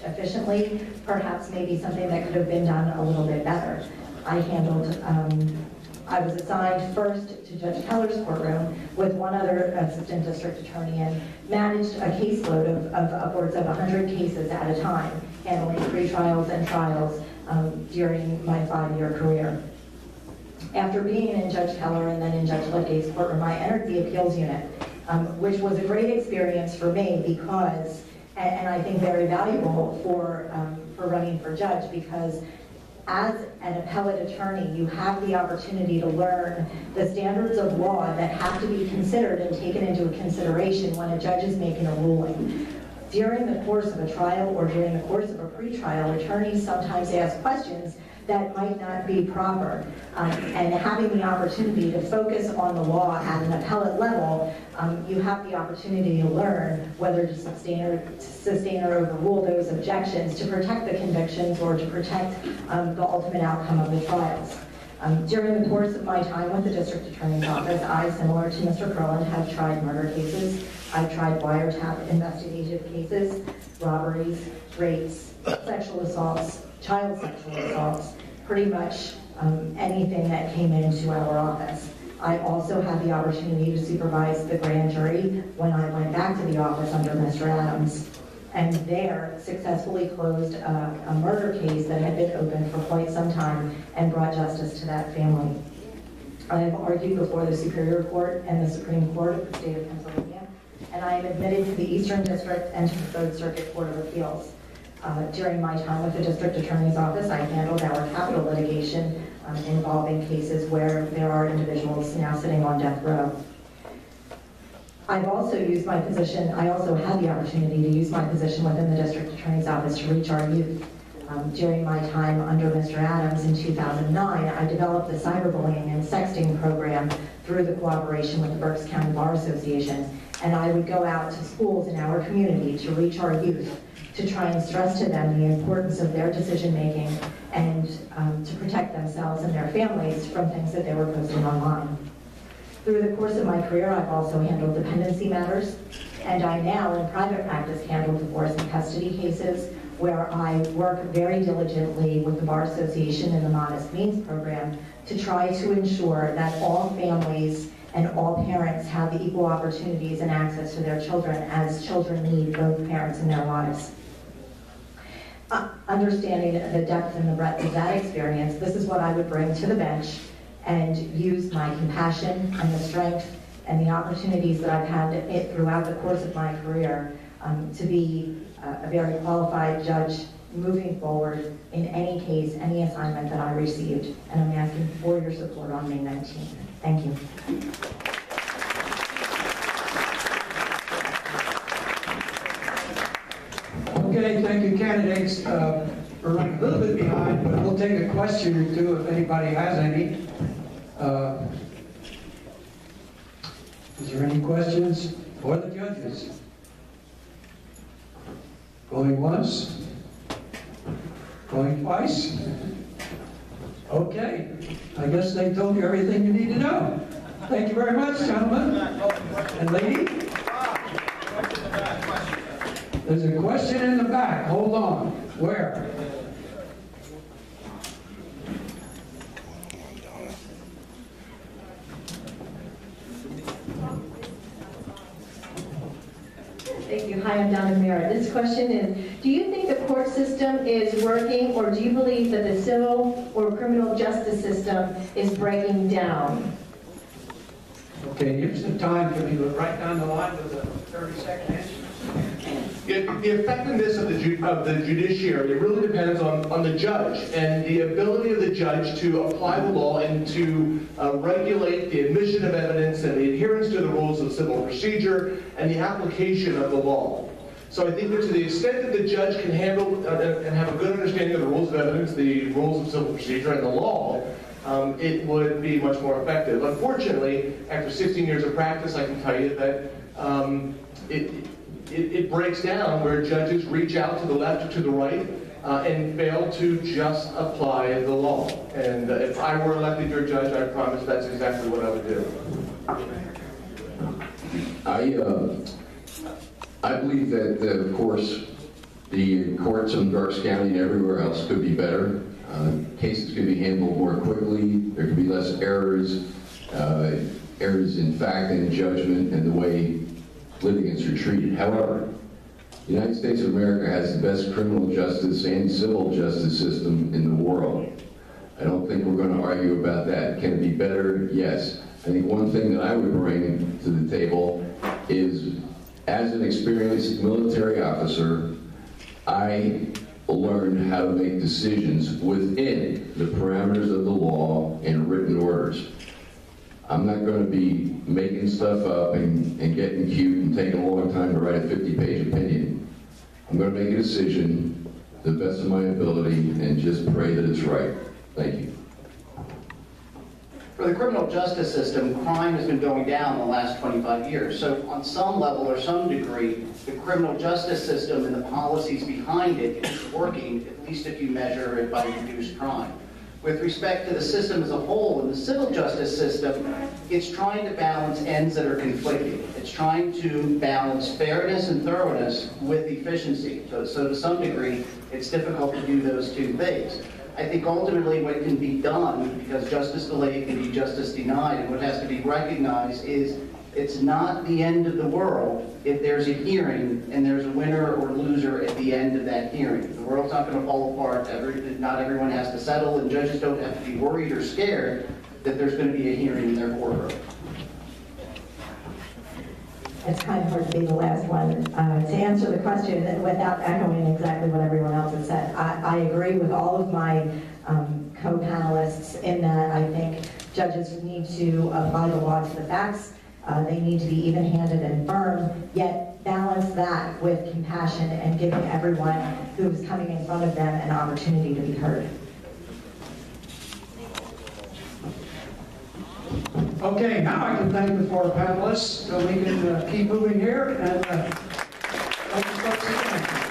efficiently, perhaps maybe something that could have been done a little bit better. I was assigned first to Judge Keller's courtroom with one other assistant district attorney and managed a caseload of upwards of 100 cases at a time, handling pre-trials and trials during my 5-year career. After being in Judge Keller and then in Judge Lipgate's courtroom, I entered the appeals unit, which was a great experience for me because, and I think very valuable for running for judge, because as an appellate attorney, you have the opportunity to learn the standards of law that have to be considered and taken into consideration when a judge is making a ruling. During the course of a trial or during the course of a pretrial, attorneys sometimes ask questions that might not be proper. And having the opportunity to focus on the law at an appellate level, you have the opportunity to learn whether to sustain or overrule those objections to protect the convictions or to protect the ultimate outcome of the trials. During the course of my time with the district attorney's office, I, similar to Mr. Curland, have tried murder cases. I've tried wiretap investigative cases, robberies, rapes, sexual assaults, child sexual assaults, pretty much anything that came into our office. I also had the opportunity to supervise the grand jury when I went back to the office under Mr. Adams, and there successfully closed a murder case that had been open for quite some time and brought justice to that family. I have argued before the Superior Court and the Supreme Court of the state of Pennsylvania, and I am admitted to the Eastern District and to the Third Circuit Court of Appeals. During my time with the district attorney's office, I handled our capital litigation involving cases where there are individuals now sitting on death row. I've also used my position, I also had the opportunity to use my position within the district attorney's office to reach our youth. During my time under Mr. Adams in 2009, I developed the cyberbullying and sexting program through the cooperation with the Berks County Bar Association, and I would go out to schools in our community to reach our youth, to try and stress to them the importance of their decision-making and to protect themselves and their families from things that they were posting online. Through the course of my career, I've also handled dependency matters, and I now, in private practice, handle divorce and custody cases where I work very diligently with the Bar Association and the Modest Means program to try to ensure that all families and all parents have the equal opportunities and access to their children, as children need both parents in their lives. Understanding the depth and the breadth of that experience, this is what I would bring to the bench and use my compassion and the strength and the opportunities that I've had throughout the course of my career to be a very qualified judge moving forward in any case, any assignment that I received. And I'm asking for your support on May 19th. Thank you. Okay, thank you, candidates. We're running a little bit behind, but we'll take a question or two if anybody has any. Is there any questions for the judges? Going once? Going twice? Okay, I guess they told you everything you need to know. Thank you very much, gentlemen and lady. There's a question in the back. Hold on. Where? Thank you. Hi, I'm Donna Merritt. This question is, do you think the court system is working, or do you believe that the civil or criminal justice system is breaking down? Okay, here's the time for me to write down the line with a 30-second answer. The effectiveness of the judiciary really depends on the judge and the ability of the judge to apply the law and to regulate the admission of evidence and the adherence to the rules of civil procedure and the application of the law. So I think that to the extent that the judge can handle and have a good understanding of the rules of evidence, the rules of civil procedure, and the law, it would be much more effective. Unfortunately, after 16 years of practice, I can tell you that it breaks down where judges reach out to the left or to the right and fail to just apply the law. And if I were elected your judge, I promise that's exactly what I would do. I believe that, of course, The courts in Berks County and everywhere else could be better. Cases could be handled more quickly. There could be less errors, errors in fact and in judgment and the way litigants are treated. However, the United States of America has the best criminal justice and civil justice system in the world. I don't think we're going to argue about that. Can it be better? Yes. I think one thing that I would bring to the table is, as an experienced military officer, I learned how to make decisions within the parameters of the law and written orders. I'm not going to be making stuff up and getting cute and taking a long time to write a 50-page opinion. I'm going to make a decision to the best of my ability and just pray that it's right. Thank you. For the criminal justice system, crime has been going down the last 25 years. So on some level or some degree, the criminal justice system and the policies behind it is working, at least if you measure it by reduced crime. With respect to the system as a whole, in the civil justice system, it's trying to balance ends that are conflicting. It's trying to balance fairness and thoroughness with efficiency. So to some degree, it's difficult to do those two things. I think ultimately what can be done, because justice delayed can be justice denied, and what has to be recognized is it's not the end of the world if there's a hearing and there's a winner or loser at the end of that hearing. The world's not going to fall apart. Not everyone has to settle, and judges don't have to be worried or scared that there's going to be a hearing in their courtroom. It's kind of hard to be the last one to answer the question without echoing exactly what everyone else has said. I agree with all of my co-panelists in that I think judges need to apply the law to the facts. They need to be even-handed and firm, yet balance that with compassion and giving everyone who's coming in front of them an opportunity to be heard. Okay, now I can thank the four panelists, so we can keep moving here and let the folks again.